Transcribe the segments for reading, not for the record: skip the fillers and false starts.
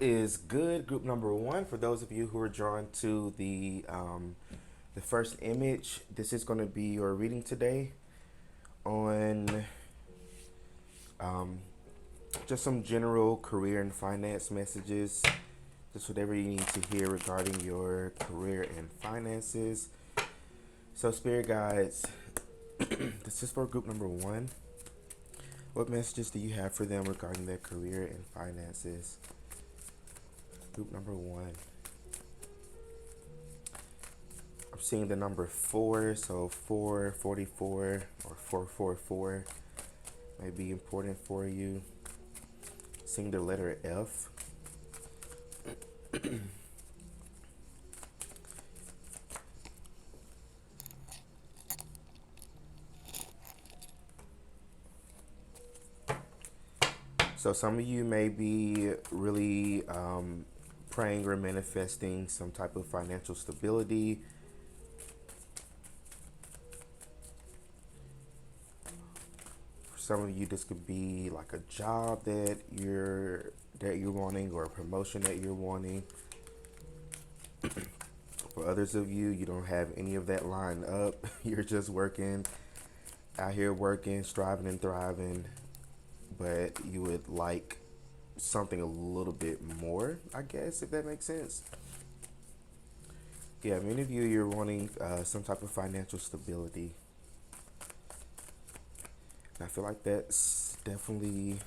What is good? Group number one. For those of you who are drawn to the first image, this is going to be your reading today on um, just some general career and finance messages. Just whatever you need to hear regarding your career and finances. So, Spirit Guides, this is for group number one. What messages do you have for them regarding their career and finances? Group number one. I'm seeing the number 4, so 444 or 444 may be important for you. Seeing the letter F. So some of you may be really praying or manifesting some type of financial stability. For some of you, this could be like a job that you're wanting, or a promotion that you're wanting. For others of you, you don't have any of that lined up. You're just working out here, working, striving and thriving, but you would like something a little bit more, I guess, if that makes sense. Yeah, many of you, you're wanting some type of financial stability. And I feel like that's definitely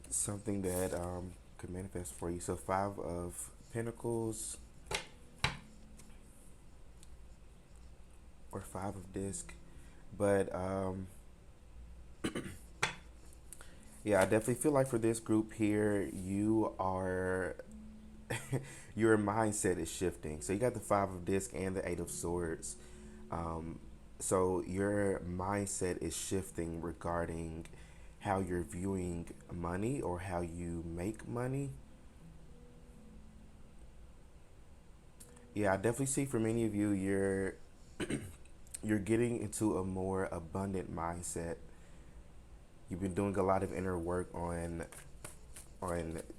something that could manifest for you. So 5 of Pentacles or 5 of Disc. But yeah, I definitely feel like for this group here, you are your mindset is shifting. So you got the 5 of Disc and the 8 of Swords. Um, so your mindset is shifting regarding how you're viewing money or how you make money. Yeah, I definitely see for many of you, you're getting into a more abundant mindset. You've been doing a lot of inner work on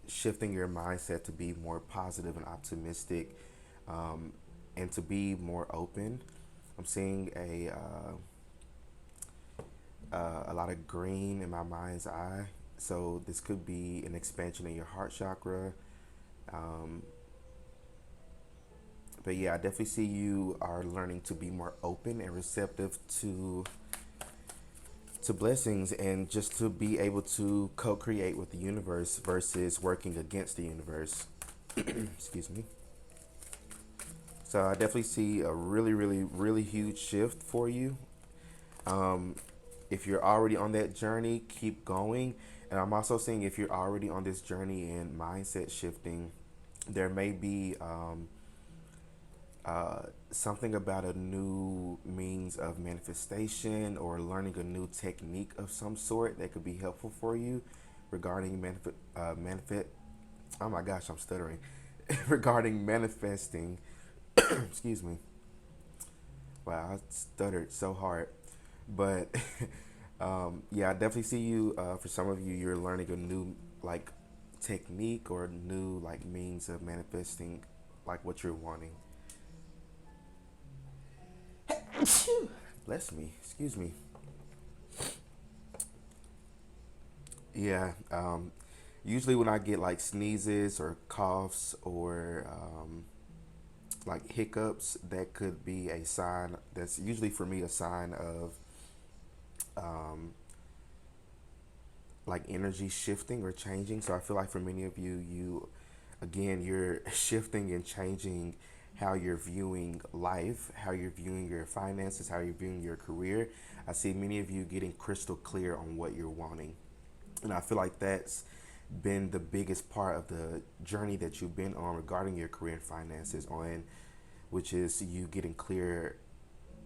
shifting your mindset to be more positive and optimistic, um, and to be more open. I'm seeing a lot of green in my mind's eye. So this could be an expansion in your heart chakra. Um, but yeah, I definitely see you are learning to be more open and receptive to blessings, and just to be able to co-create with the universe versus working against the universe. Excuse me. So I definitely see a really, really, really huge shift for you. Um, if you're already on that journey, keep going. And I'm also seeing, if you're already on this journey in mindset shifting, there may be something about a new means of manifestation, or learning a new technique of some sort that could be helpful for you regarding manifest. Oh my gosh, I'm stuttering. Regarding manifesting. Excuse me. Wow, I stuttered so hard. But yeah, I definitely see you. For some of you, you're learning a new like technique or new like means of manifesting like what you're wanting. Bless me. Excuse me. Yeah. Usually when I get like sneezes or coughs or like hiccups, that could be a sign. That's usually for me a sign of um, like energy shifting or changing. So I feel like for many of you, again, you're shifting and changing how you're viewing life, how you're viewing your finances, how you're viewing your career. I see many of you getting crystal clear on what you're wanting. And I feel like that's been the biggest part of the journey that you've been on regarding your career and finances, on which is you getting clear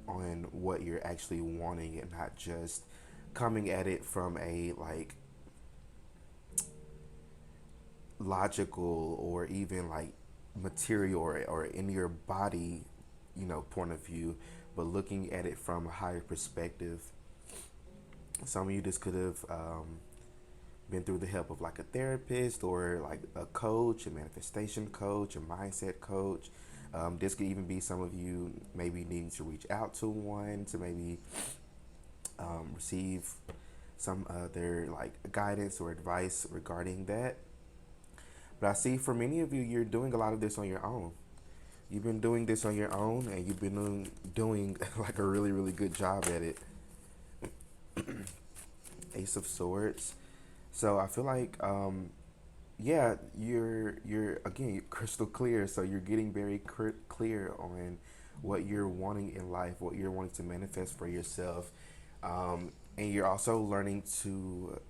on what you're actually wanting, and not just coming at it from a like logical or even like material, or in your body, point of view, but looking at it from a higher perspective. Some of you, this could have been through the help of like a therapist or like a coach, a manifestation coach, a mindset coach. This could even be some of you maybe needing to reach out to one to maybe receive some other like guidance or advice regarding that. But I see for many of you, you're doing a lot of this on your own. You've been doing this on your own, and you've been doing like a really, really good job at it. Ace of Swords. So I feel like, yeah, you're again you're crystal clear. So you're getting very clear on what you're wanting in life, what you're wanting to manifest for yourself, and you're also learning to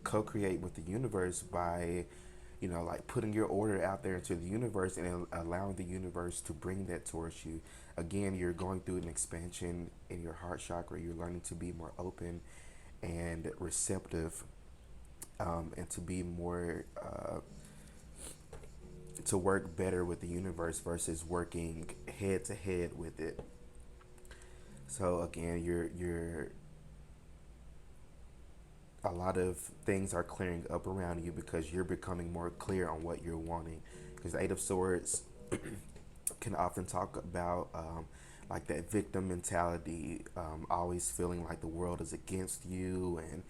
co-create with the universe by like putting your order out there into the universe and allowing the universe to bring that towards you. Again, you're going through an expansion in your heart chakra. You're learning to be more open and receptive, and to be more to work better with the universe versus working head to head with it. So again, you're a lot of things are clearing up around you because you're becoming more clear on what you're wanting. Because the Eight of Swords can often talk about like that victim mentality, always feeling like the world is against you, and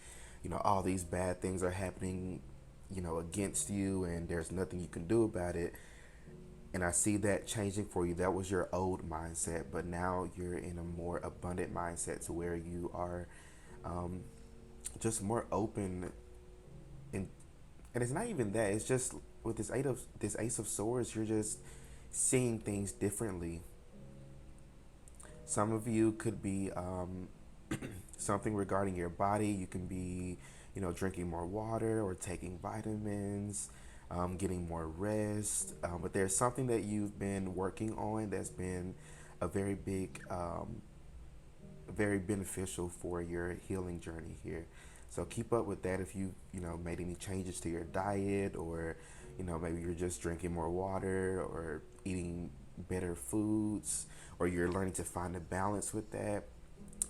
all these bad things are happening, against you, and there's nothing you can do about it. And I see that changing for you. That was your old mindset, but now you're in a more abundant mindset to where you are um, just more open, and it's not even that. It's just with this Ace of Swords, you're just seeing things differently. Some of you could be something regarding your body. You can be, drinking more water or taking vitamins, getting more rest. But there's something that you've been working on that's been a very big, very beneficial for your healing journey here. So keep up with that. If you made any changes to your diet, or maybe you're just drinking more water or eating better foods, or you're learning to find a balance with that.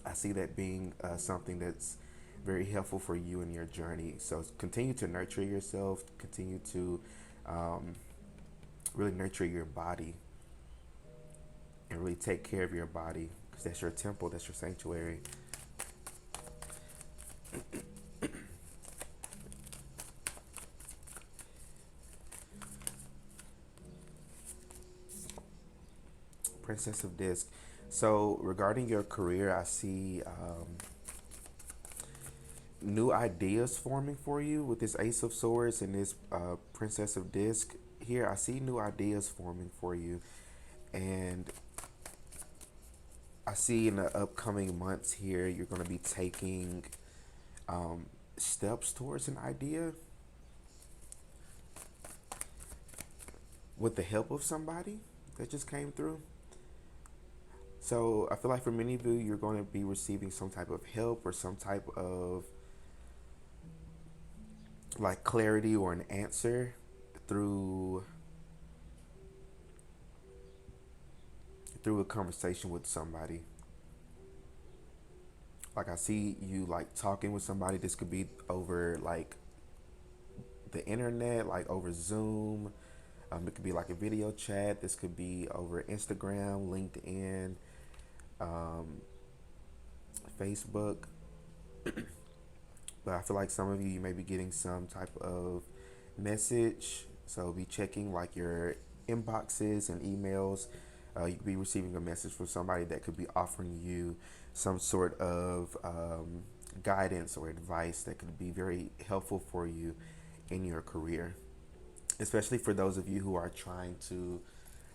I see that being something that's very helpful for you in your journey. So continue to nurture yourself. Continue to um, really nurture your body and really take care of your body, because that's your temple. That's your sanctuary. Princess of Disc. So regarding your career, I see new ideas forming for you with this Ace of Swords and this Princess of Disc here. I see new ideas forming for you, and I see in the upcoming months here you're going to be taking steps towards an idea with the help of somebody that just came through. So I feel like for many of you, you're going to be receiving some type of help or some type of like clarity or an answer through a conversation with somebody. Like I see you like talking with somebody. This could be over like the internet, like over Zoom. It could be like a video chat. This could be over Instagram, LinkedIn, um, Facebook. But I feel like some of you may be getting some type of message. So be checking like your inboxes and emails. You could be receiving a message from somebody that could be offering you some sort of guidance or advice that could be very helpful for you in your career, especially for those of you who are trying to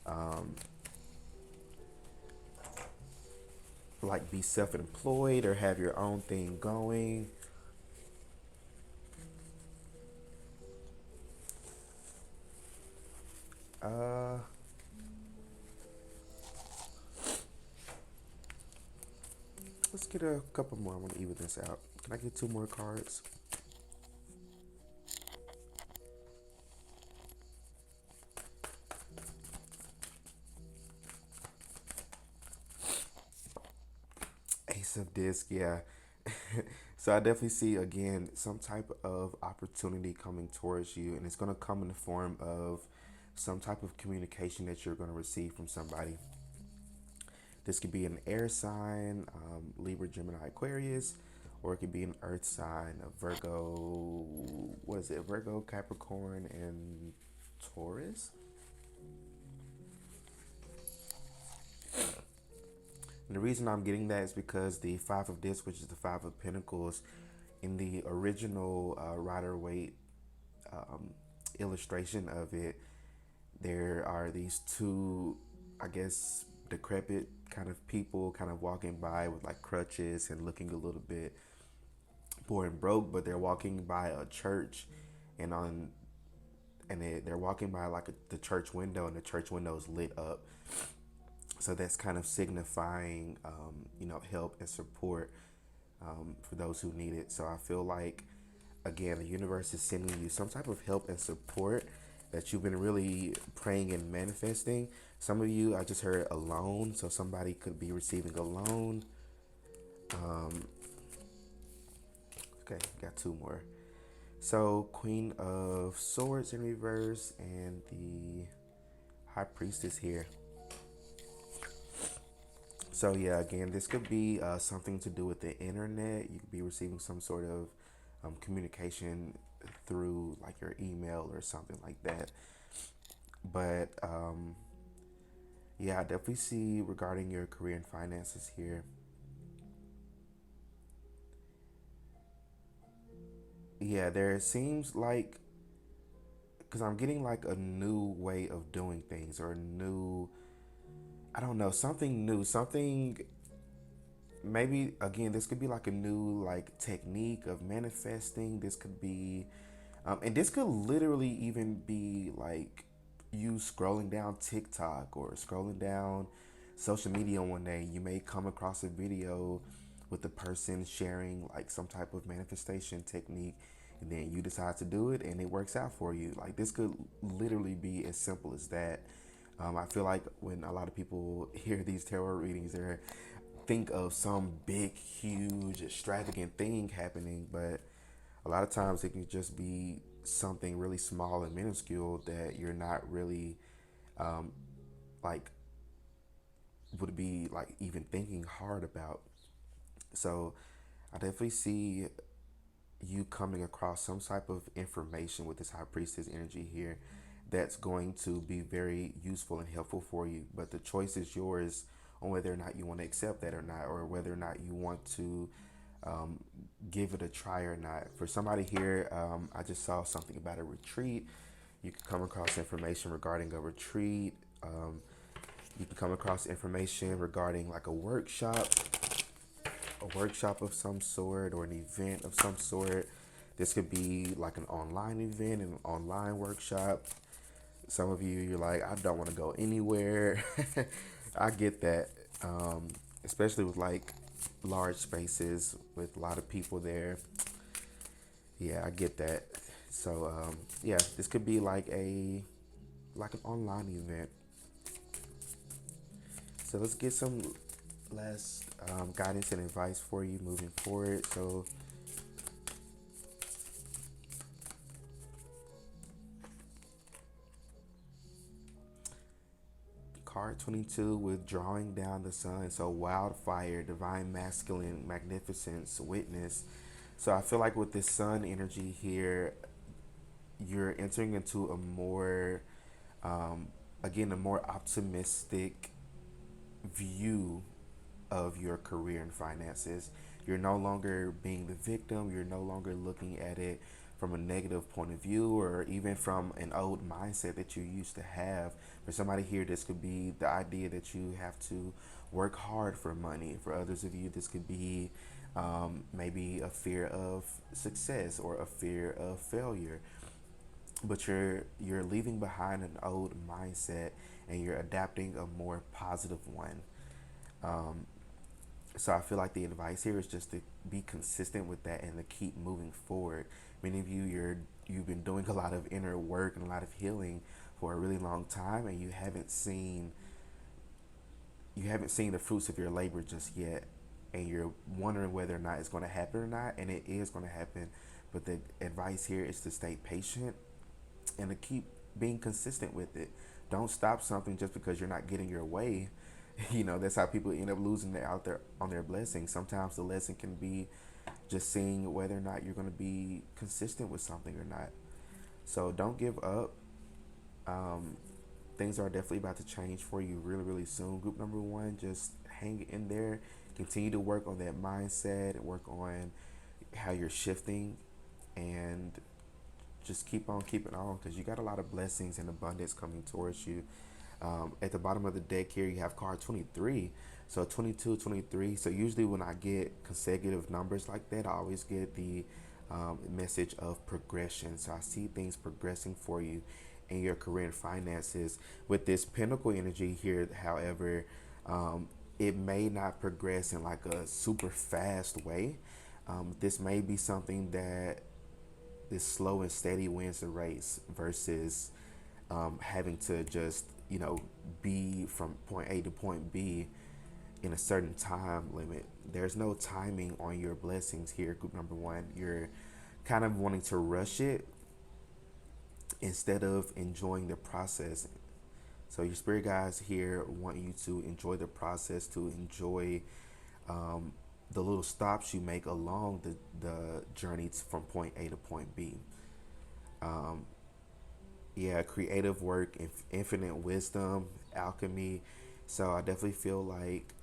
um, like be self-employed or have your own thing going. Uh, let's get a couple more. I want to even this out. Can I get two more cards? Ace of Disc, yeah. So I definitely see again some type of opportunity coming towards you, and it's going to come in the form of some type of communication that you're going to receive from somebody. This could be an air sign, Libra, Gemini, Aquarius, or it could be an earth sign of Virgo. What is it? Virgo, Capricorn, and Taurus. And the reason I'm getting that is because the Five of Discs, which is the Five of Pentacles, in the original Rider Waite um, illustration of it, there are these two, I guess, decrepit kind of people kind of walking by with like crutches and looking a little bit poor and broke, but they're walking by a church, and on and they're walking by like the church window, and the church window is lit up. So that's kind of signifying, help and support for those who need it. So I feel like, again, the universe is sending you some type of help and support that you've been really praying and manifesting. Some of you, I just heard a loan, so somebody could be receiving a loan. Okay, got two more. So Queen of Swords in reverse and the High Priestess here. So yeah, again, this could be something to do with the internet. You could be receiving some sort of communication through like your email or something like that. But yeah, I definitely see regarding your career and finances here. Yeah, there seems like, because I'm getting like a new way of doing things, or a new, I don't know, something new, something, maybe again, this could be like a new like technique of manifesting. This could be and this could literally even be like you scrolling down TikTok or scrolling down social media one day. You may come across a video with the person sharing like some type of manifestation technique, and then you decide to do it and it works out for you. Like this could literally be as simple as that. I feel like when a lot of people hear these tarot readings, they're think of some big, huge, extravagant thing happening, but a lot of times it can just be something really small and minuscule that you're not really like would be like even thinking hard about. So I definitely see you coming across some type of information with this high priestess energy here that's going to be very useful and helpful for you. But the choice is yours on whether or not you want to accept that or not, or whether or not you want to um, give it a try or not. For somebody here, I just saw something about a retreat. You can come across information regarding a retreat. You can come across information regarding like a workshop of some sort, or an event of some sort. This could be like an online event, an online workshop. Some of you, you're like, I don't want to go anywhere. I get that, especially with like large spaces with a lot of people there. Yeah, I get that. So yeah, this could be like an online event. So let's get some last guidance and advice for you moving forward. So card 22 with drawing down the sun. So wildfire, divine masculine, magnificence, witness. So I feel like with this sun energy here, you're entering into a more, again, a more optimistic view of your career and finances. You're no longer being the victim. You're no longer looking at it from a negative point of view, or even from an old mindset that you used to have. For somebody here, this could be the idea that you have to work hard for money. For others of you, this could be maybe a fear of success or a fear of failure. But you're leaving behind an old mindset, and you're adapting a more positive one. Um, so I feel like the advice here is just to be consistent with that and to keep moving forward. Many of you, you've been doing a lot of inner work and a lot of healing for a really long time, and you haven't seen the fruits of your labor just yet. and you're wondering whether or not it's going to happen or not, and it is going to happen. But the advice here is to stay patient and to keep being consistent with it. Don't stop something just because you're not getting your way. That's how people end up losing out there on their blessings. Sometimes the lesson can be just seeing whether or not you're going to be consistent with something or not. So don't give up. Um, Things are definitely about to change for you really, really soon. Group number one, just hang in there. Continue to work on that mindset, work on how you're shifting, and just keep on keeping on because you got a lot of blessings and abundance coming towards you. At the bottom of the deck here, you have card 23. So 22, 23. So usually when I get consecutive numbers like that, I always get the message of progression. So I see things progressing for you in your career and finances. With this Pentacle energy here, however, it may not progress in like a super fast way. This may be something that is slow and steady wins the race versus having to just be from point A to point B in a certain time limit. There's no timing on your blessings here, group number one. You're kind of wanting to rush it instead of enjoying the process. So your spirit guides here want you to enjoy the process, to enjoy the little stops you make along the journey from point A to point B. Yeah, creative work, infinite wisdom, alchemy. So I definitely feel like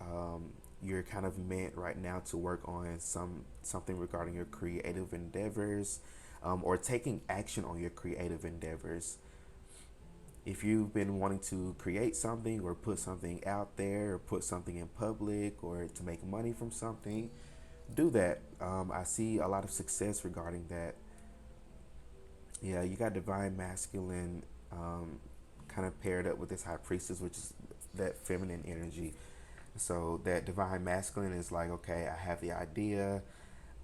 you're kind of meant right now to work on something regarding your creative endeavors, or taking action on your creative endeavors. If you've been wanting to create something or put something out there or put something in public or to make money from something, do that. I see a lot of success regarding that. Yeah, you got divine masculine kind of paired up with this high priestess, which is that feminine energy. So that divine masculine is like, okay, I have the idea.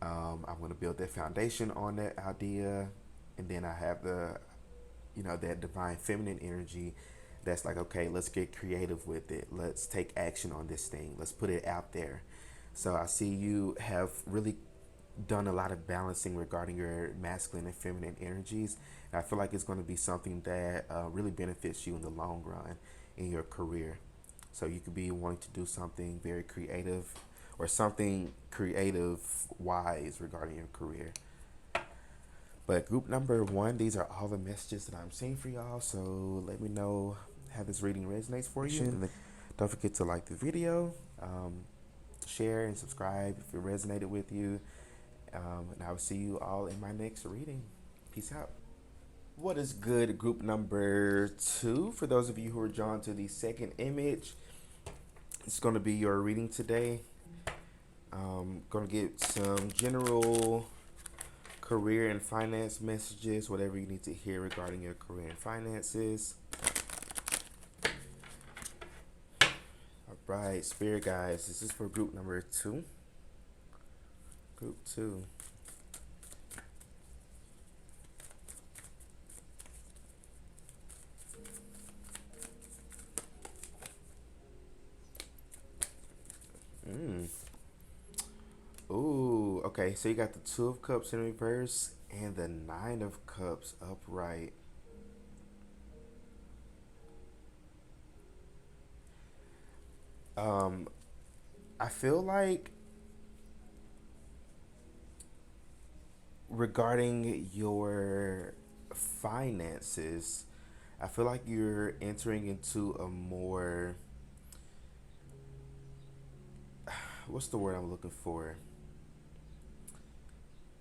I'm going to build that foundation on that idea. And then I have that divine feminine energy that's like, okay, let's get creative with it. Let's take action on this thing. Let's put it out there. So I see you have really done a lot of balancing regarding your masculine and feminine energies. And I feel like it's going to be something that really benefits you in the long run in your career. So you could be wanting to do something very creative or something creative wise regarding your career. But group number one, these are all the messages that I'm seeing for y'all. So let me know how this reading resonates for you. And don't forget to like the video, share and subscribe if it resonated with you. And I will see you all in my next reading. Peace out. What is good, group number two? For those of you who are drawn to the second image, it's going to be your reading today. Going to get some general career and finance messages, whatever you need to hear regarding your career and finances. All right, spirit guys, this is for group number two. Group two. Ooh, okay, so you got the Two of Cups in reverse and the Nine of Cups upright. I feel like regarding your finances, I feel like you're entering into a more, what's the word I'm looking for?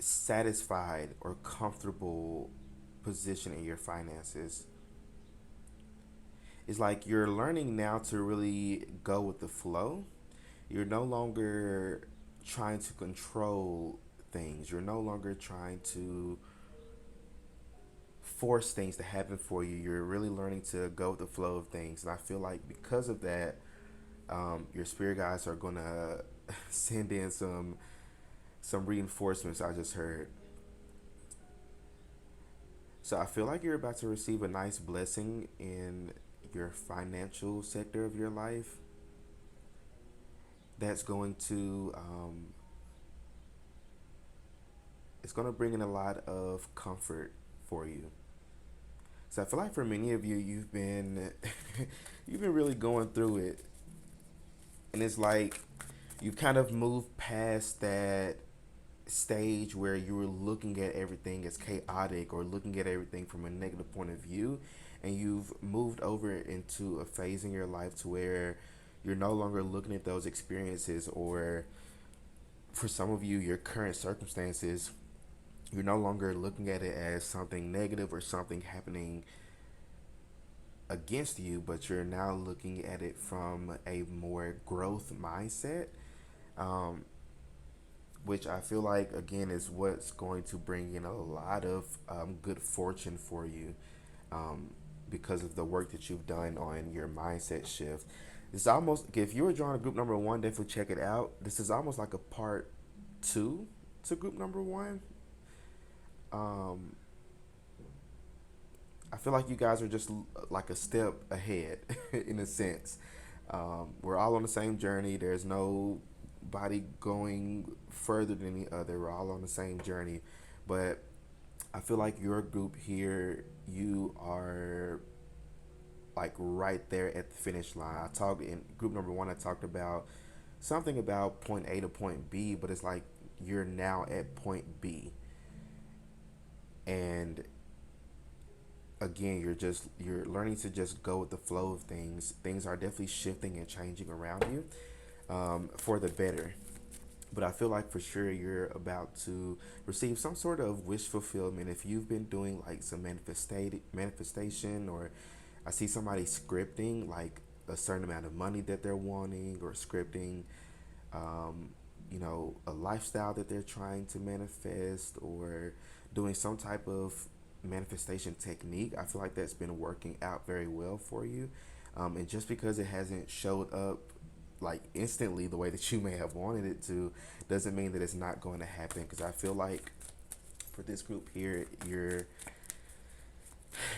Satisfied or comfortable position in your finances. It's like you're learning now to really go with the flow. You're no longer trying to control things. You're no longer trying to force things to happen for you. You're really learning to go with the flow of things. And I feel like because of that, your spirit guides are gonna send in some reinforcements I just heard. So I feel like you're about to receive a nice blessing in your financial sector of your life. that's going to it's going to bring in a lot of comfort for you. So I feel like for many of you, you've been you've been really going through it, and it's like you've kind of moved past that stage where you were looking at everything as chaotic or looking at everything from a negative point of view, and you've moved over into a phase in your life to where you're no longer looking at those experiences, or for some of you, your current circumstances, you're no longer looking at it as something negative or something happening against you, but you're now looking at it from a more growth mindset, um, which I feel like again is what's going to bring in a lot of good fortune for you, um, because of the work that you've done on your mindset shift. It's almost, if you were drawing a group number one, definitely check it out. This is almost like a part two to group number one. Um, I feel like you guys are just like a step ahead in a sense. We're all on the same journey. There's nobody going further than the other. We're all on the same journey. But I feel like your group here, you are like right there at the finish line. I talked in group number one, I talked about something about point A to point B, but it's like you're now at point B. And again, you're learning to just go with the flow of things. Things are definitely shifting and changing around you, for the better. But I feel like for sure you're about to receive some sort of wish fulfillment. If you've been doing like some manifestation, or I see somebody scripting like a certain amount of money that they're wanting, or scripting, um, a lifestyle that they're trying to manifest, or doing some type of manifestation technique. I feel like that's been working out very well for you. And just because it hasn't showed up like instantly the way that you may have wanted it to, doesn't mean that it's not going to happen. Because I feel like for this group here,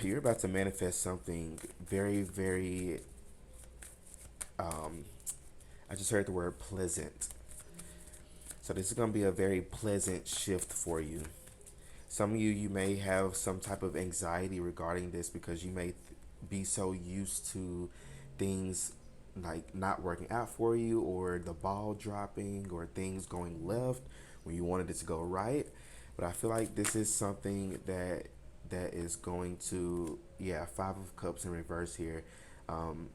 you're about to manifest something very, very. Um, I just heard the word pleasant. So this is going to be a very pleasant shift for you. Some of you may have some type of anxiety regarding this, because you may be so used to things like not working out for you, or the ball dropping, or things going left when you wanted it to go right. But I feel like this is something that is going to, yeah, Five of Cups in reverse here. Um,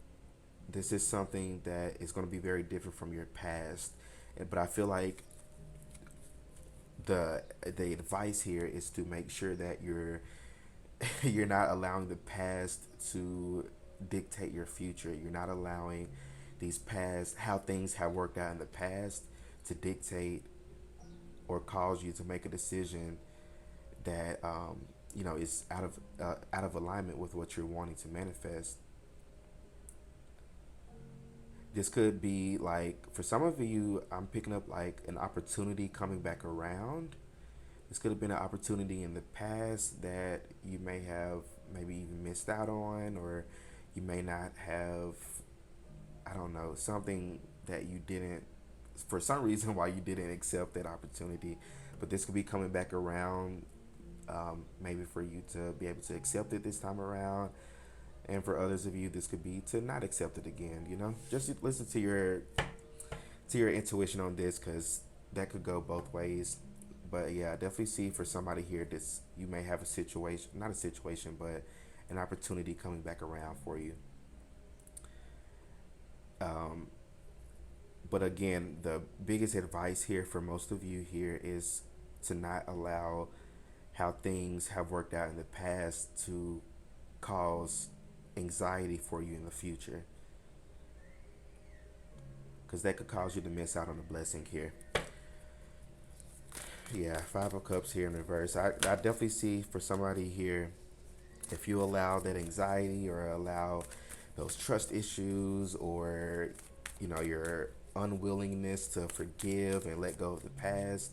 this is something that is going to be very different from your past. But I feel like the advice here is to make sure that you're not allowing the past to dictate your future. You're not allowing these past, how things have worked out in the past, to dictate or cause you to make a decision that is out of alignment with what you're wanting to manifest. This could be like, for some of you, I'm picking up like an opportunity coming back around. This could have been an opportunity in the past that you may have maybe even missed out on, or you may not have, I don't know, something that you didn't, for some reason, why you didn't accept that opportunity. But this could be coming back around, maybe for you to be able to accept it this time around. And for others of you, this could be to not accept it again. Just listen to your intuition on this, because that could go both ways. But yeah, I definitely see for somebody here, this, you may have a situation, not a situation, but an opportunity coming back around for you. Um, but again, the biggest advice here for most of you here is to not allow how things have worked out in the past to cause anxiety for you in the future, because that could cause you to miss out on a blessing here. Yeah, Five of Cups here in reverse. I definitely see for somebody here, if you allow that anxiety, or allow those trust issues, or your unwillingness to forgive and let go of the past,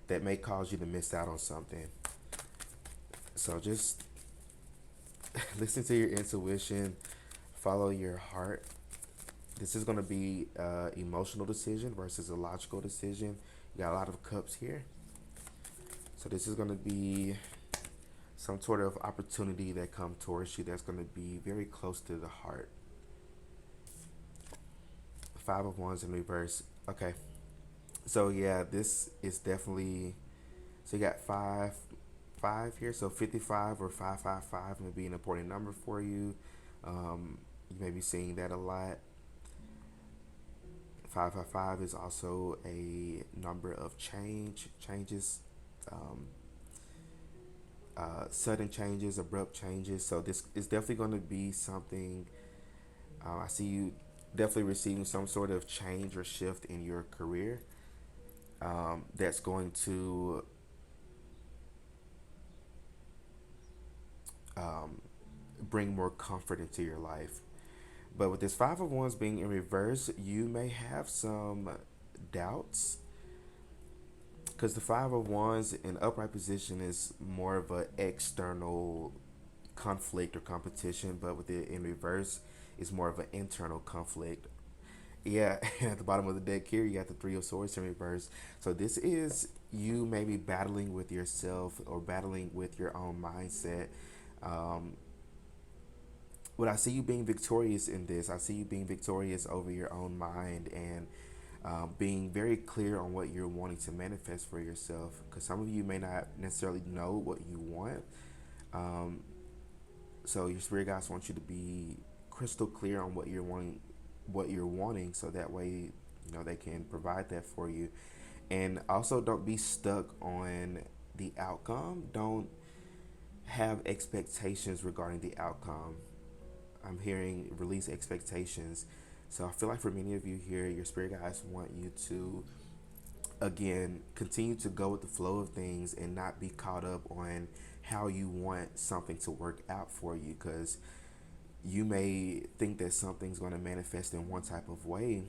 that may cause you to miss out on something. So just listen to your intuition, follow your heart, This is going to be emotional decision versus a logical decision. You got a lot of cups here. So this is going to be some sort of opportunity that come towards you that's going to be very close to the heart. Five of Wands in reverse. Okay. So yeah, this is definitely, so you got five here. So 55 or 555 may be an important number for you. You may be seeing that a lot. 555 is also a number of changes, um, sudden changes, abrupt changes. So this is definitely going to be something. I see you definitely receiving some sort of change or shift in your career, that's going to um, bring more comfort into your life. But with this Five of Wands being in reverse, you may have some doubts, because the Five of Wands in upright position is more of an external conflict or competition, but with it in reverse, it's more of an internal conflict. Yeah, at the bottom of the deck here, you got the Three of Swords in reverse. So this is you maybe battling with yourself or battling with your own mindset. Um, what I see you being victorious in this, I see you being victorious over your own mind and being very clear on what you're wanting to manifest for yourself. Because some of you may not necessarily know what you want. Um, so your spirit guides want you to be crystal clear on what you're wanting, so that way they can provide that for you. And also, don't be stuck on the outcome. Don't have expectations regarding the outcome. I'm hearing release expectations. So I feel like for many of you here, your spirit guides want you to, again, continue to go with the flow of things and not be caught up on how you want something to work out for you, because you may think that something's going to manifest in one type of way,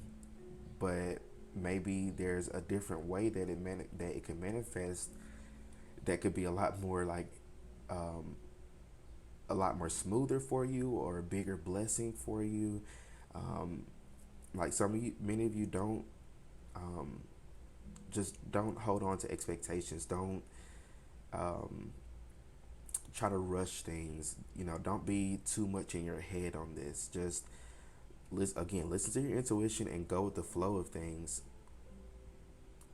but maybe there's a different way that it can manifest that could be a lot more like um, a lot more smoother for you, or a bigger blessing for you. Um, like some of you, many of you don't, um, just don't hold on to expectations. Don't um, try to rush things. Don't be too much in your head on this. Just listen to your intuition and go with the flow of things.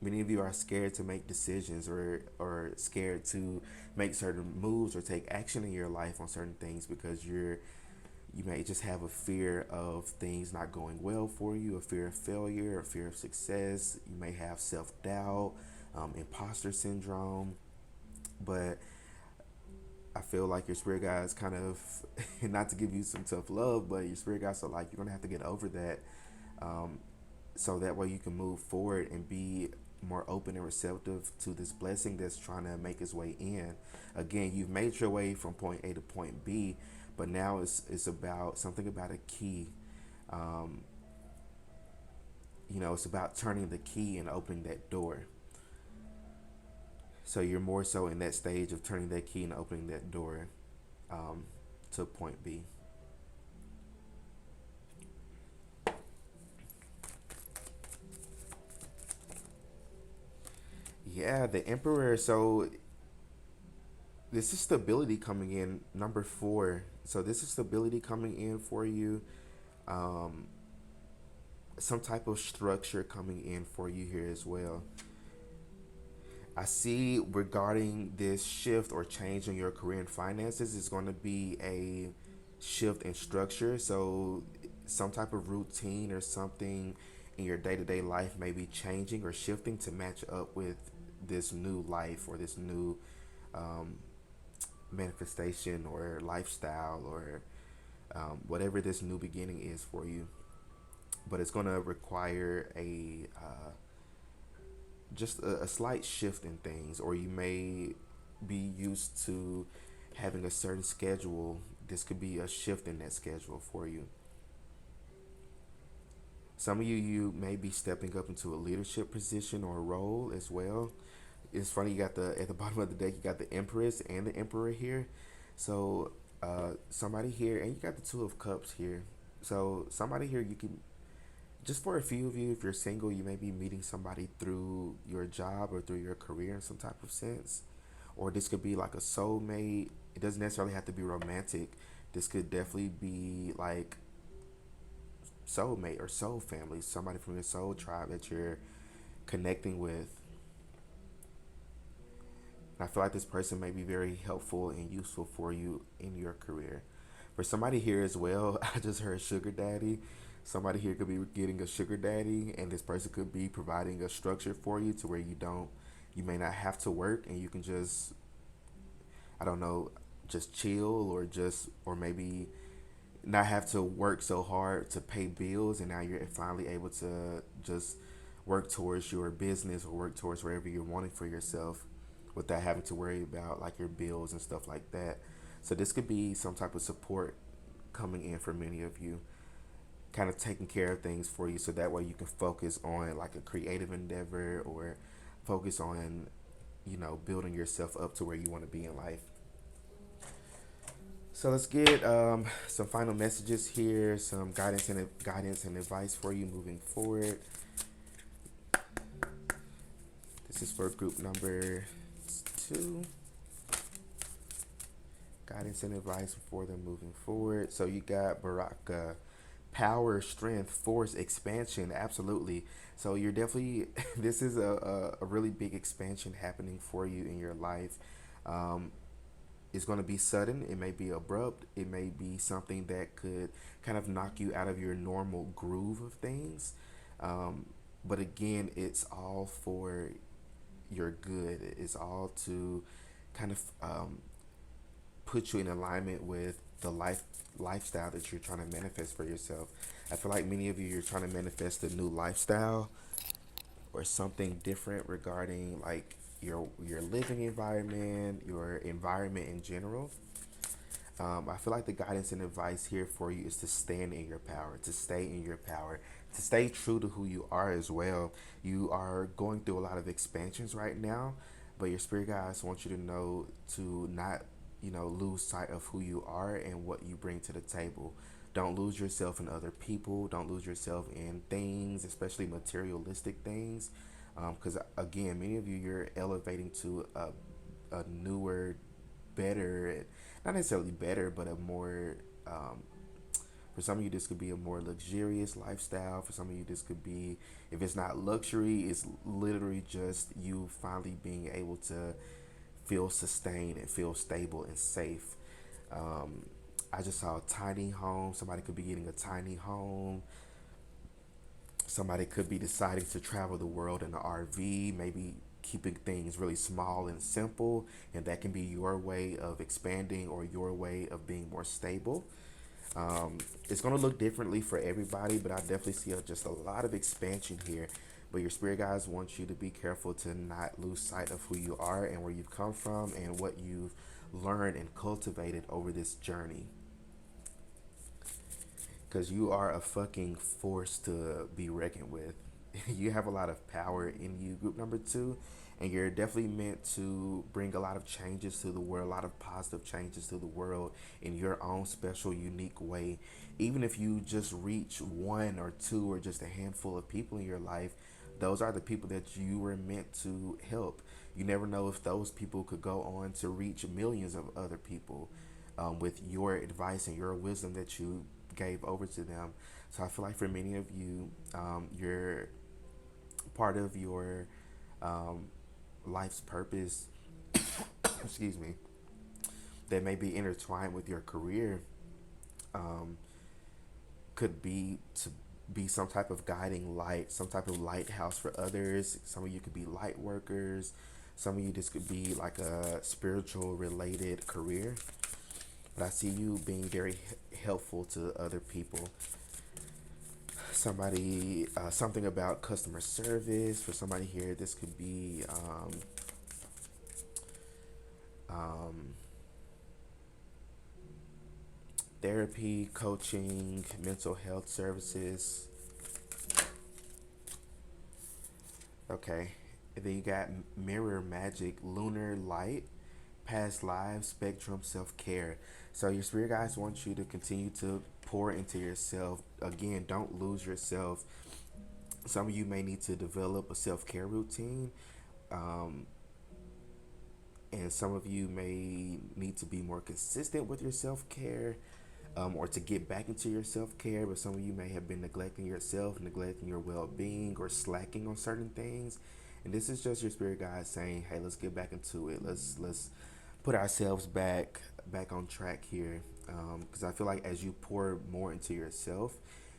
Many of you are scared to make decisions, or scared to make certain moves or take action in your life on certain things, because you may just have a fear of things not going well for you, a fear of failure, a fear of success. You may have self-doubt, imposter syndrome. But I feel like your spirit guides kind of, not to give you some tough love, but your spirit guides are like, you're going to have to get over that, um, so that way you can move forward and be more open and receptive to this blessing that's trying to make its way in. Again, you've made your way from point A to point B, but now it's about something about a key. Um, it's about turning the key and opening that door. So you're more so in that stage of turning that key and opening that door, um, to point B. Yeah, the Emperor. So this is stability coming in, number four. So this is stability coming in for you. Um, some type of structure coming in for you here as well. I see regarding this shift or change in your career and finances is going to be a shift in structure. So some type of routine or something in your day-to-day life may be changing or shifting to match up with this new life, or this new um, manifestation or lifestyle, or whatever this new beginning is for you. But it's going to require just a slight shift in things, or you may be used to having a certain schedule. This could be a shift in that schedule for you. Some of you may be stepping up into a leadership position or role as well. It's funny, you got the at the bottom of the deck, you got the Empress and the Emperor here. So somebody here, and you got the Two of Cups here. So somebody here, you can just for a few of you, if you're single, you may be meeting somebody through your job or through your career in some type of sense. Or this could be like a soulmate. It doesn't necessarily have to be romantic. This could definitely be like soulmate or soul family, somebody from your soul tribe that you're connecting with. And I feel like this person may be very helpful and useful for you in your career. For somebody here as well, I just heard sugar daddy. Somebody here could be getting a sugar daddy, and this person could be providing a structure for you to where you may not have to work and you can just, I don't know, just chill or or maybe not have to work so hard to pay bills, and now you're finally able to just work towards your business or work towards wherever you're wanting for yourself without having to worry about like your bills and stuff like that. So this could be some type of support coming in for many of you, kind of taking care of things for you so that way you can focus on like a creative endeavor or focus on, building yourself up to where you want to be in life. So let's get some final messages here, some guidance and advice for you moving forward. This is for group number 2. Guidance and advice for them moving forward. So you got Baraka, power, strength, force, expansion. Absolutely. So you're definitely this is a really big expansion happening for you in your life. Um, it's going to be sudden. It may be abrupt. It may be something that could kind of knock you out of your normal groove of things. Um, but again, it's all for your good. It's all to kind of put you in alignment with the lifestyle that you're trying to manifest for yourself. I feel like many of you you're trying to manifest a new lifestyle or something different regarding like your living environment, your environment in general. I feel like the guidance and advice here for you is to stand in your power, to stay in your power, to stay true to who you are as well. You are going through a lot of expansions right now, but your spirit guides want you to know to not, lose sight of who you are and what you bring to the table. Don't lose yourself in other people. Don't lose yourself in things, especially materialistic things. Because again, many of you, you're elevating to a newer, better, not necessarily better, but a more, for some of you, this could be a more luxurious lifestyle. For some of you, this could be, if it's not luxury, it's literally just you finally being able to feel sustained and feel stable and safe. Um, I just saw a tiny home. Somebody could be getting a tiny home. Somebody could be deciding to travel the world in an RV, maybe keeping things really small and simple, and that can be your way of expanding or your way of being more stable. It's going to look differently for everybody, but I definitely see just a lot of expansion here. But your spirit guides want you to be careful to not lose sight of who you are and where you've come from and what you've learned and cultivated over this journey. Because you are a fucking force to be reckoned with. You have a lot of power in you, group number 2, and you're definitely meant to bring a lot of changes to the world, a lot of positive changes to the world in your own special, unique way. Even if you just reach one or two or just a handful of people in your life, those are the people that you were meant to help. You never know if those people could go on to reach millions of other people with your advice and your wisdom that you gave over to them. So I feel like for many of you, you're part of your um, life's purpose, excuse me, that may be intertwined with your career, um, could be to be some type of guiding light, some type of lighthouse for others. Some of you could be light workers. Some of you, this could be like a spiritual related career. But I see you being very helpful to other people. Somebody, something about customer service. For somebody here, this could be um, therapy, coaching, mental health services. Okay. And then you got mirror magic, lunar light. past lives, spectrum, self care. So your spirit guides want you to continue to pour into yourself. Again, don't lose yourself. Some of you may need to develop a self care routine. Um, and some of you may need to be more consistent with your self care, or to get back into your self care. But some of you may have been neglecting yourself, neglecting your well being, or slacking on certain things. And this is just your spirit guide saying, "Hey, let's get back into it. Let's put ourselves back on track here." Because I feel like as you pour more into yourself,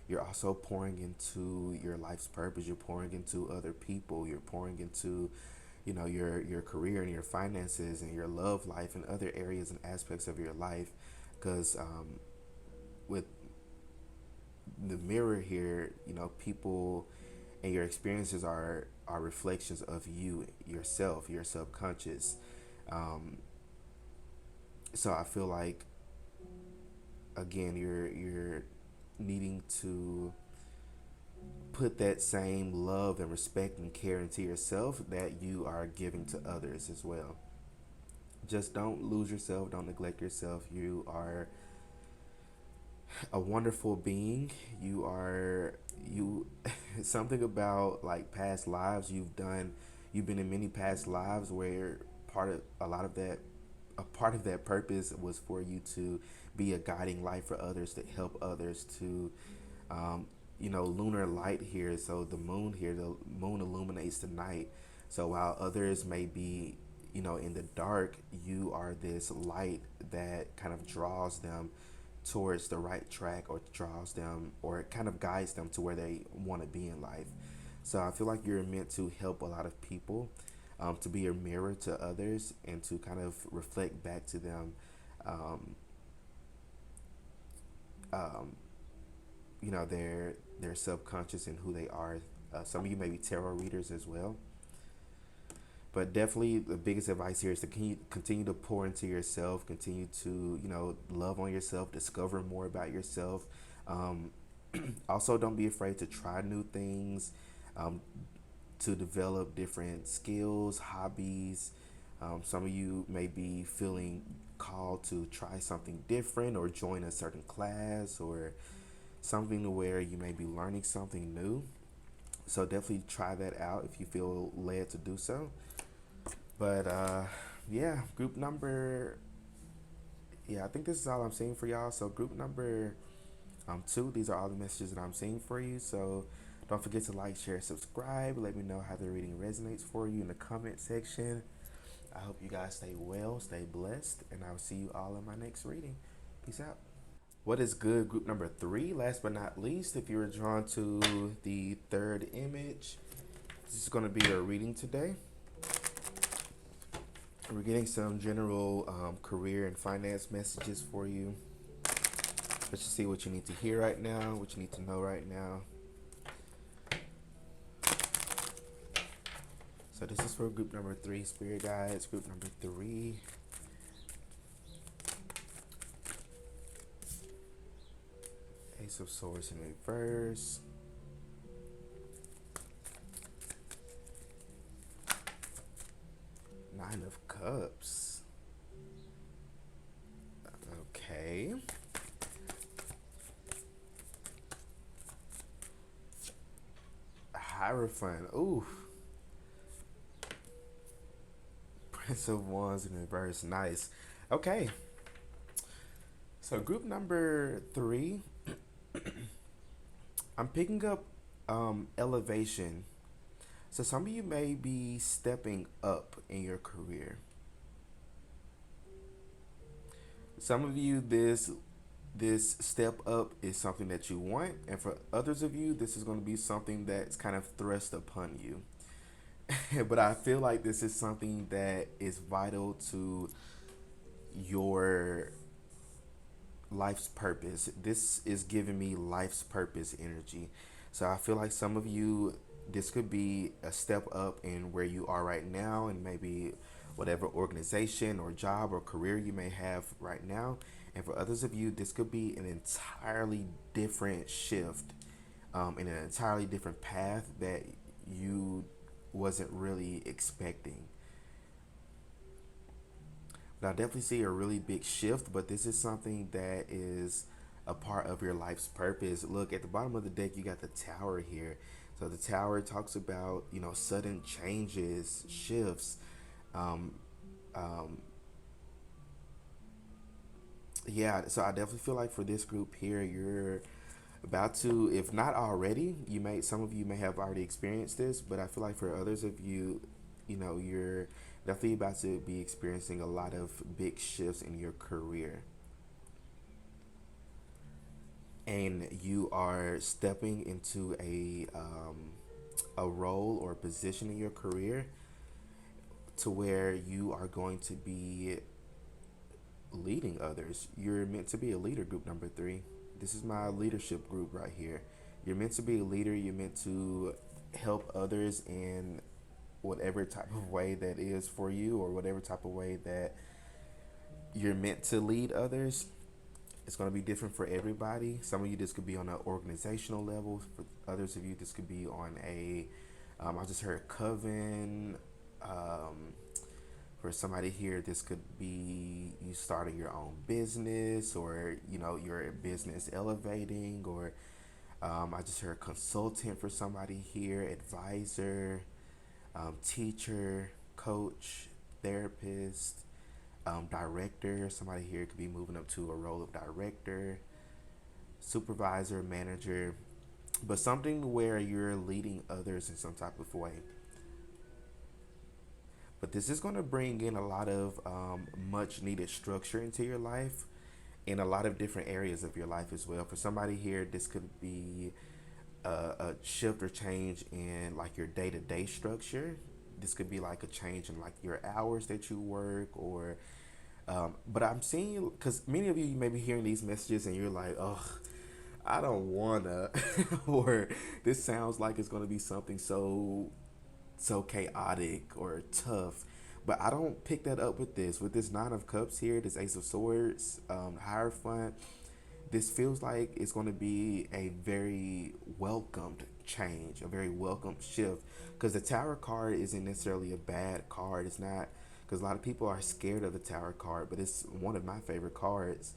you're also pouring into your life's purpose. You're pouring into other people. You're pouring into, your career and your finances and your love life and other areas and aspects of your life. Because with the mirror here, people and your experiences are reflections of you yourself, your subconscious. Um, so I feel like, again, you're needing to put that same love and respect and care into yourself that you are giving to others as well. Just don't lose yourself, don't neglect yourself. You are a wonderful being. You something about like past lives you've been in many past lives where part of a lot of that a part of that purpose was for you to be a guiding light for others, to help others, to lunar light here. So the moon illuminates the night. So while others may be, in the dark, you are this light that kind of draws them towards the right track, or draws them, or it kind of guides them to where they want to be in life. So I feel like you're meant to help a lot of people, to be a mirror to others, and to kind of reflect back to them, um, um, their subconscious and who they are. Some of you may be tarot readers as well, but definitely the biggest advice here is to continue to pour into yourself, continue to love on yourself, discover more about yourself. Um, Also, don't be afraid to try new things, um, to develop different skills, hobbies. Some of you may be feeling called to try something different, or join a certain class, or something to where you may be learning something new. So definitely try that out if you feel led to do so. But yeah, group number, yeah, I think this is all I'm seeing for y'all. So group number two, these are all the messages that I'm seeing for you. So don't forget to like, share, subscribe. Let me know how the reading resonates for you in the comment section. I hope you guys stay well, stay blessed, and I'll see you all in my next reading. Peace out. What is good, group number three? Last but not least, if you were drawn to the third image, this is going to be your reading today. We're getting some general career and finance messages for you. Let's just see what you need to hear right now, what you need to know right now. So this is for group number three, spirit guides. Group number three. Ace of Swords in reverse. Nine of Cups. Okay. Hierophant. Ooh. Prince of Wands in reverse. Nice. Okay. So group number three, I'm picking up elevation. So some of you may be stepping up in your career. Some of you, this step up is something that you want, and for others of you, this is going to be something that's kind of thrust upon you. But I feel like this is something that is vital to your life's purpose. This is giving me life's purpose energy. So I feel like some of you, this could be a step up in where you are right now, and maybe whatever organization or job or career you may have right now. And for others of you, this could be an entirely different shift, in an entirely different path that you wasn't really expecting. But I definitely see a really big shift, but this is something that is a part of your life's purpose. Look, at the bottom of the deck, you got the tower here. So the tower talks about, sudden changes, shifts. Um, um, yeah, so I definitely feel like for this group here, you're about to, if not already, some of you may have already experienced this, but I feel like for others of you, you're definitely about to be experiencing a lot of big shifts in your career. And you are stepping into a role or position in your career to where you are going to be leading others. You're meant to be a leader, group number three. This is my leadership group right here. You're meant to be a leader. You're meant to help others in whatever type of way that is for you, or whatever type of way that you're meant to lead others. It's going to be different for everybody. Some of you, this could be on an organizational level. For others of you, this could be on I just heard coven. Um, for somebody here, this could be you starting your own business, or your business elevating, or I just heard consultant for somebody here, advisor, teacher, coach, therapist, director. Somebody here could be moving up to a role of director, supervisor, manager, but something where you're leading others in some type of way. But this is going to bring in a lot of much needed structure into your life in a lot of different areas of your life as well. For somebody here, this could be a shift or change in like your day to day structure. This could be like a change in like your hours that you work, or but I'm seeing, because many of you may be hearing these messages and you're like, oh, I don't wanna, or this sounds like it's gonna be something so chaotic or tough. But I don't pick that up with this. With this Nine of Cups here, this Ace of Swords, Hierophant, this feels like it's going to be a very welcomed change, a very welcomed shift. Because the Tower card isn't necessarily a bad card. It's not, because a lot of people are scared of the Tower card, but it's one of my favorite cards.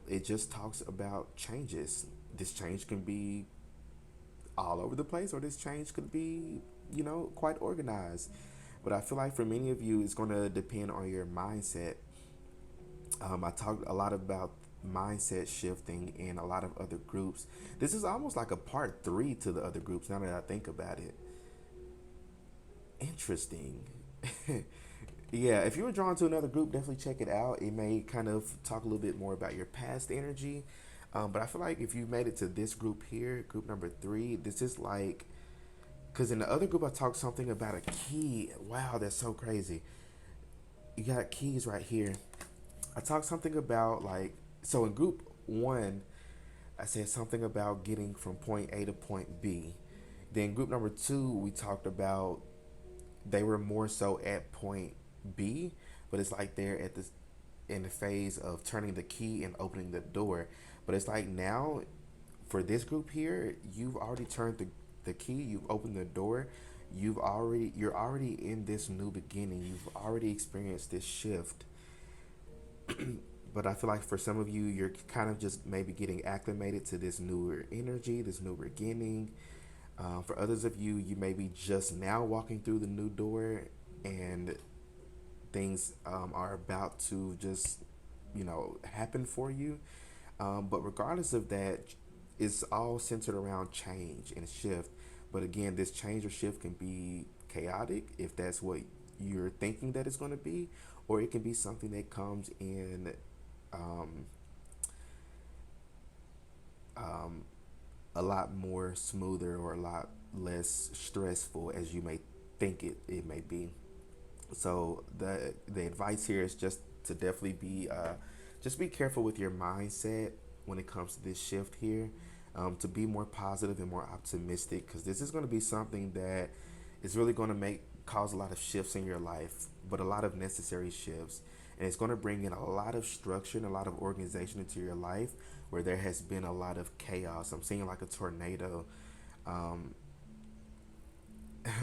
It just talks about changes. This change can be all over the place, or this change could be, quite organized. But I feel like for many of you, it's going to depend on your mindset. I talked a lot about mindset shifting in a lot of other groups. This is almost like a part three to the other groups now that I think about it. Interesting. Yeah, if you were drawn to another group, definitely check it out. It may kind of talk a little bit more about your past energy. But I feel like if you made it to this group here, group number three, this is like, because in the other group I talked something about a key. Wow, that's so crazy. You got keys right here. I talked something about like, so in group one, I said something about getting from point A to point B. Then group number two, we talked about they were more so at point B, but it's like they're at this in the phase of turning the key and opening the door. But it's like now for this group here, you've already turned the key, you've opened the door, you're already in this new beginning. You've already experienced this shift. But I feel like for some of you, you're kind of just maybe getting acclimated to this newer energy, this new beginning. For others of you, you may be just now walking through the new door, and things are about to just, happen for you. But regardless of that, it's all centered around change and shift. But again, this change or shift can be chaotic if that's what you're thinking that it's going to be, or it can be something that comes in um, um, a lot more smoother or a lot less stressful as you may think it may be. So the advice here is just to definitely be just be careful with your mindset when it comes to this shift here. To be more positive and more optimistic, because this is going to be something that is really going to make cause a lot of shifts in your life, but a lot of necessary shifts, and it's going to bring in a lot of structure and a lot of organization into your life where there has been a lot of chaos. I'm seeing like a tornado, um,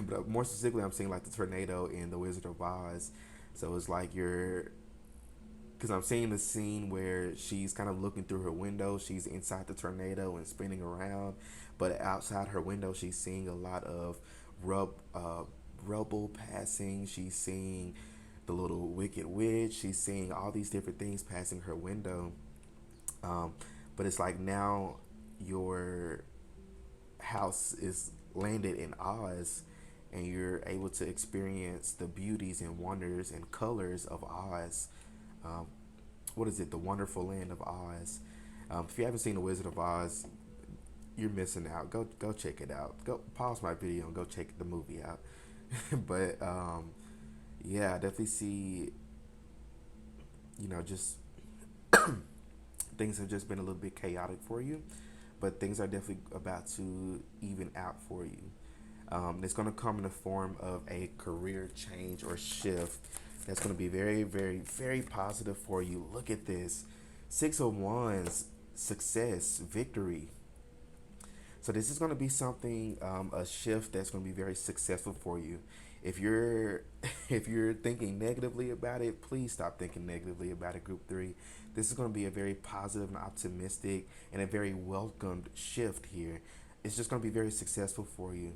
but more specifically, I'm seeing like the tornado in the Wizard of Oz. So it's like you're because I'm seeing the scene where she's kind of looking through her window. She's inside the tornado and spinning around, but outside her window, she's seeing a lot of rub, uh, rubble passing. She's seeing the little wicked witch. She's seeing all these different things passing her window. Um, but it's like now your house is landed in Oz, and you're able to experience the beauties and wonders and colors of Oz. Um, what is it? The Wonderful Land of Oz. If you haven't seen The Wizard of Oz, you're missing out. Go check it out. Go pause my video and go check the movie out. But yeah, I definitely see. Just things have just been a little bit chaotic for you, but things are definitely about to even out for you. It's going to come in the form of a career change or shift that's going to be very, very, very positive for you. Look at this. Six of Wands, success, victory. So this is going to be something, a shift that's going to be very successful for you. If you're if you're thinking negatively about it, please stop thinking negatively about it, Group 3. This is going to be a very positive and optimistic and a very welcomed shift here. It's just going to be very successful for you.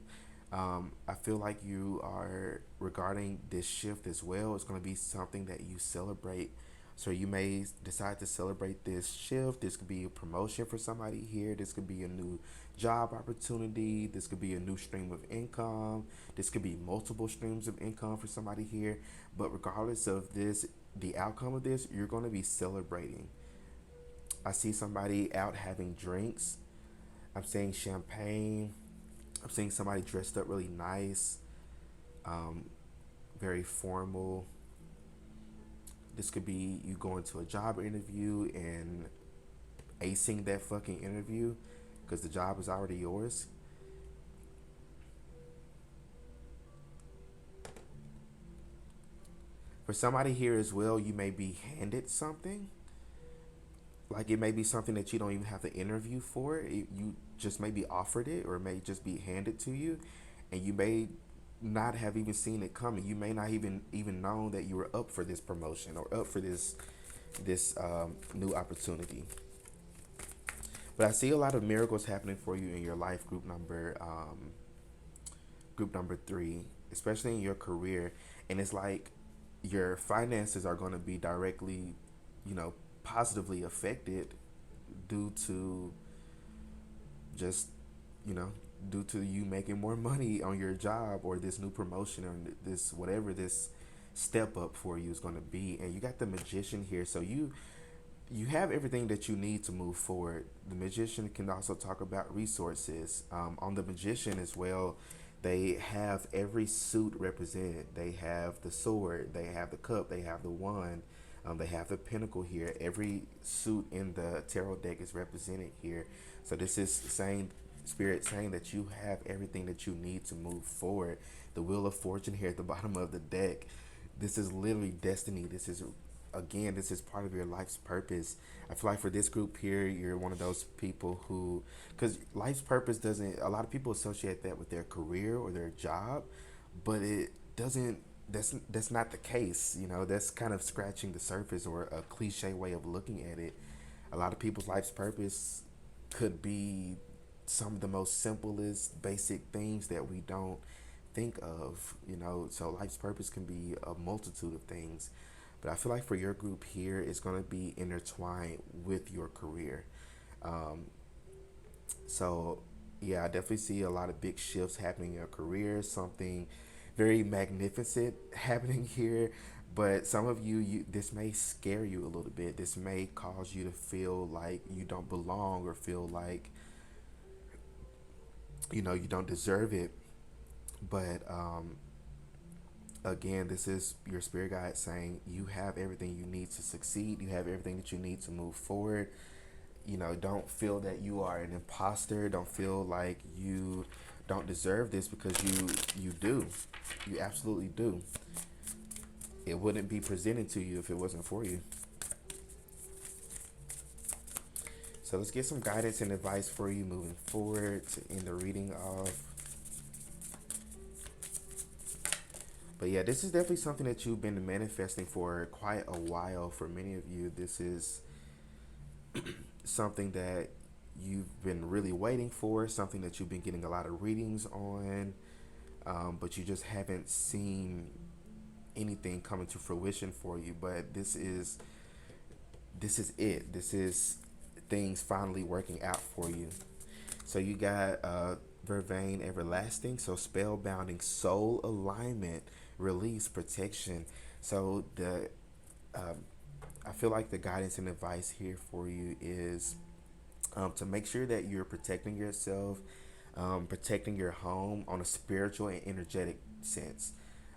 I feel like you are, regarding this shift as well, it's going to be something that you celebrate. So you may decide to celebrate this shift. This could be a promotion for somebody here. This could be a new job opportunity. This could be a new stream of income. This could be multiple streams of income for somebody here. But regardless of this, the outcome of this, you're going to be celebrating. I see somebody out having drinks. I'm seeing champagne. I'm seeing somebody dressed up really nice, very formal. This could be you going to a job interview and acing that fucking interview because the job is already yours. For somebody here as well, you may be handed something. Like it may be something that you don't even have to interview for. You just may be offered it, or it may just be handed to you, and you may not have even seen it coming. You may not even known that you were up for this promotion or up for this new opportunity. But I see a lot of miracles happening for you in your life, group number 3, especially in your career. And it's like your finances are going to be directly, positively affected due to just, you know, due to you making more money on your job or this new promotion or this whatever this step up for you is going to be. And you got the Magician here, so you have everything that you need to move forward. The Magician can also talk about resources. On the Magician as well, they have every suit represented. They have the sword, they have the cup, they have the wand, they have the pentacle here. Every suit in the tarot deck is represented here. So this is saying, Spirit saying that you have everything that you need to move forward. The Wheel of Fortune here at the bottom of the deck. This is literally destiny. This is, again, this is part of your life's purpose. I feel like for this group here, you're one of those people who, because life's purpose doesn't, a lot of people associate that with their career or their job, but it doesn't, that's not the case. You know, that's kind of scratching the surface or a cliche way of looking at it. A lot of people's life's purpose could be some of the most simplest basic things that we don't think of, you know. So life's purpose can be a multitude of things, but I feel like for your group here, it's going to be intertwined with your career. So yeah, I definitely see a lot of big shifts happening in your career, something very magnificent happening here. But some of you, this may scare you a little bit. This may cause you to feel like you don't belong or feel like, you know, you don't deserve it. But again, this is your spirit guide saying you have everything you need to succeed. You have everything that you need to move forward. You know, don't feel that you are an imposter. Don't feel like you don't deserve this, because you do. You absolutely do. It wouldn't be presented to you if it wasn't for you. So let's get some guidance and advice for you moving forward to end the reading off. But yeah, this is definitely something that you've been manifesting for quite a while. For many of you, this is something that you've been really waiting for, something that you've been getting a lot of readings on, but you just haven't seen anything coming to fruition for you. But this is it. This is things finally working out for you. So you got Vervain Everlasting, so spellbounding soul alignment, release, protection. So the I feel like the guidance and advice here for you is to make sure that you're protecting yourself, protecting your home on a spiritual and energetic sense.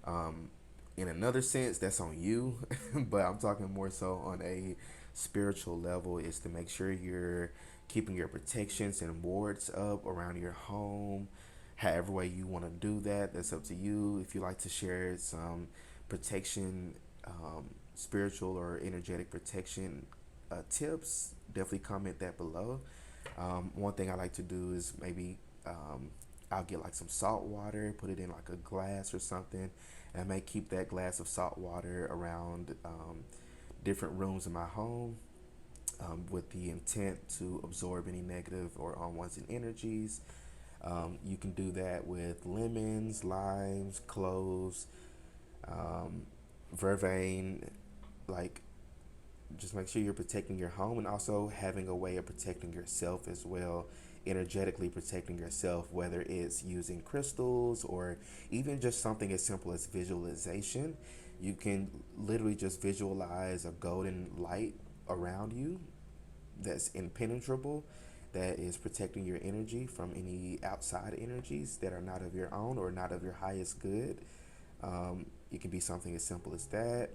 Um, in another sense, that's on you, but I'm talking more so on a spiritual level, is to make sure you're keeping your protections and wards up around your home. However way you want to do that, that's up to you. If you like to share some protection, spiritual or energetic protection tips, definitely comment that below. One thing I like to do is maybe I'll get like some salt water, put it in like a glass or something, and I may keep that glass of salt water around different rooms in my home, with the intent to absorb any negative or unwanted energies. You can do that with lemons, limes, cloves, um, vervain, like just make sure you're protecting your home and also having a way of protecting yourself as well, energetically protecting yourself, whether it's using crystals or even just something as simple as visualization. You can literally just visualize a golden light around you that's impenetrable, that is protecting your energy from any outside energies that are not of your own or not of your highest good. It can be something as simple as that.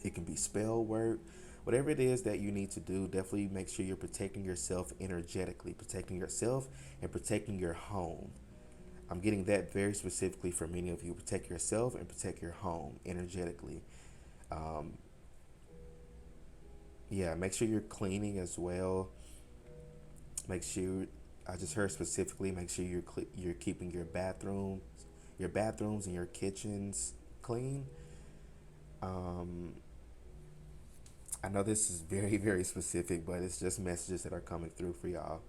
It can be spell work. Whatever it is that you need to do, definitely make sure you're protecting yourself energetically, protecting yourself and protecting your home. I'm getting that very specifically for many of you. Protect yourself and protect your home energetically. Um, yeah, make sure you're cleaning as well. Make sure, I just heard specifically, make sure you're keeping your bathrooms and your kitchens clean. Um, I know this is very, very specific, but it's just messages that are coming through for y'all.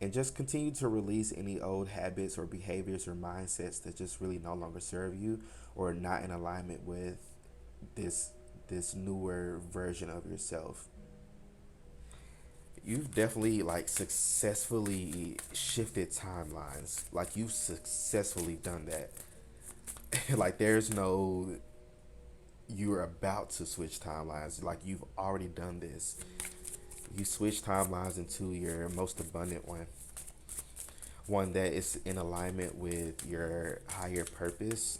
And just continue to release any old habits or behaviors or mindsets that just really no longer serve you or are not in alignment with this this newer version of yourself. You've definitely like successfully shifted timelines. Like you've successfully done that. Like there's no you're about to switch timelines. Like you've already done this. You switch timelines into your most abundant one that is in alignment with your higher purpose,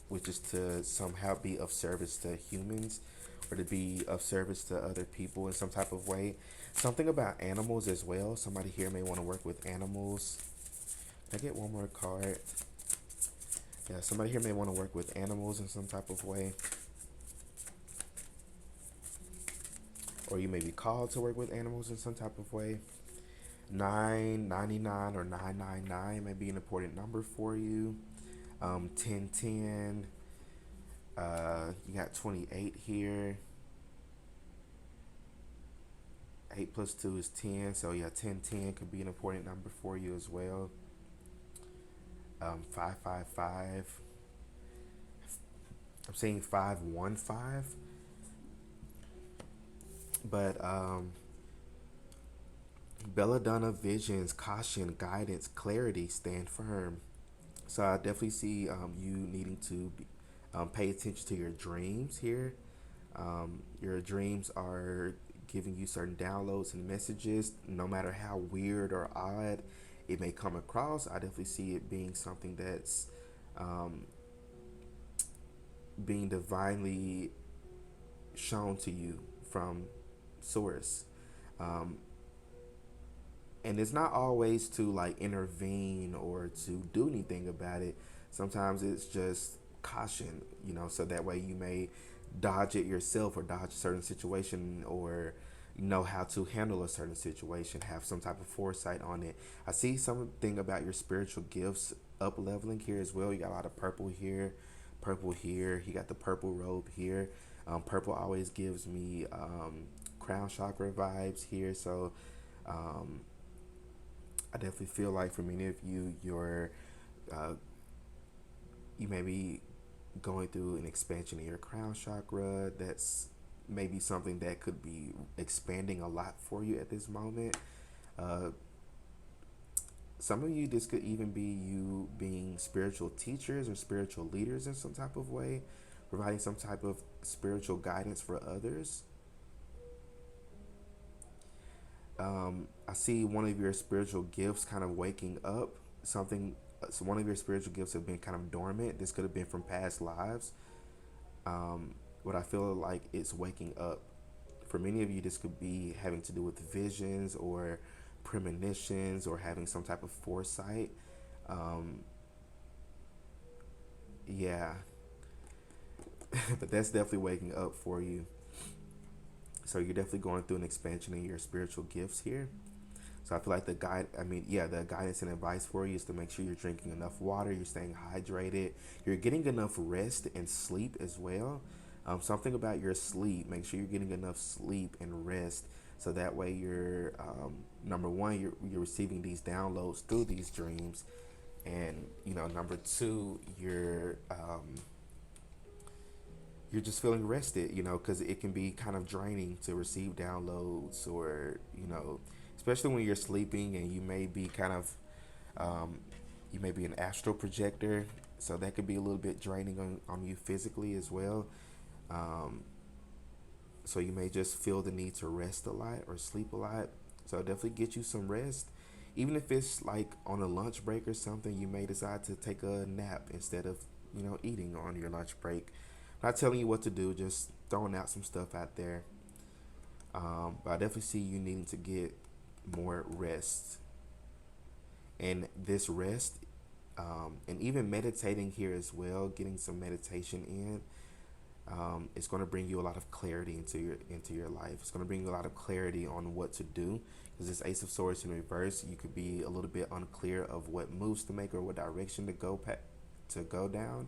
which is to somehow be of service to humans or to be of service to other people in some type of way. Something about animals as well. Somebody here may want to work with animals. Can I get one more card? Yeah, somebody here may want to work with animals in some type of way. Or you may be called to work with animals in some type of way. 999 or 999 may be an important number for you. 1010. You got 28 here. 8 plus 2 is 10. So yeah, 1010 could be an important number for you as well. 555. I'm saying 515. But Belladonna visions, caution, guidance, clarity, stand firm. So I definitely see you needing to pay attention to your dreams here. Your dreams are giving you certain downloads and messages, no matter how weird or odd it may come across. I definitely see it being something that's um, being divinely shown to you from source. Um, and it's not always to like intervene or to do anything about it. Sometimes it's just caution, so that way you may dodge it yourself or dodge a certain situation or know how to handle a certain situation, have some type of foresight on it. I see something about your spiritual gifts up leveling here as well. You got a lot of purple here. purple here. He got the purple robe here. Purple always gives me crown chakra vibes here. So um, I definitely feel like for many of you, uh, you may be going through an expansion in your crown chakra. That's maybe something that could be expanding a lot for you at this moment. Uh, some of you, this could even be you being spiritual teachers or spiritual leaders in some type of way, providing some type of spiritual guidance for others. I see one of your spiritual gifts kind of waking up. So one of your spiritual gifts have been kind of dormant. This could have been from past lives. But I feel like it's waking up. For many of you, this could be having to do with visions or premonitions or having some type of foresight. Um, yeah, but that's definitely waking up for you. So you're definitely going through an expansion in your spiritual gifts here. So I feel like the guidance and advice for you is to make sure you're drinking enough water, you're staying hydrated, you're getting enough rest and sleep as well. Something about your sleep, make sure you're getting enough sleep and rest, so that way you're number one, you're receiving these downloads through these dreams, and number two, you're just feeling rested, because it can be kind of draining to receive downloads, or especially when you're sleeping, and you may be um, you may be an astral projector, so that could be a little bit draining on you physically as well. um, so you may just feel the need to rest a lot or sleep a lot, so definitely get you some rest. Even if it's like on a lunch break or something, you may decide to take a nap instead of eating on your lunch break. Not telling you what to do, just throwing out some stuff out there. But I definitely see you needing to get more rest. And this rest, and even meditating here as well, getting some meditation in, it's going to bring you a lot of clarity into your life. It's going to bring you a lot of clarity on what to do. Because this Ace of Swords in reverse, you could be a little bit unclear of what moves to make or what direction to go down.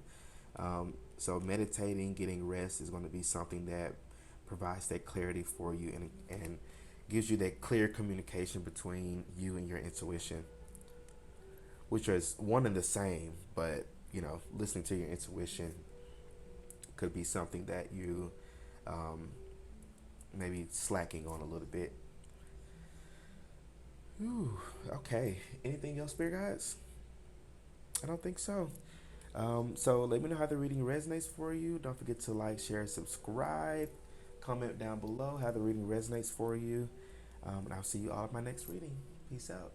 So meditating, getting rest is going to be something that provides that clarity for you, and gives you that clear communication between you and your intuition, which is one and the same. But listening to your intuition could be something that you um, maybe slacking on a little bit. Ooh, okay. Anything else, Spirit Guides? I don't think so. So let me know how the reading resonates for you. Don't forget to like, share, subscribe. Comment down below how the reading resonates for you. And I'll see you all at my next reading. Peace out.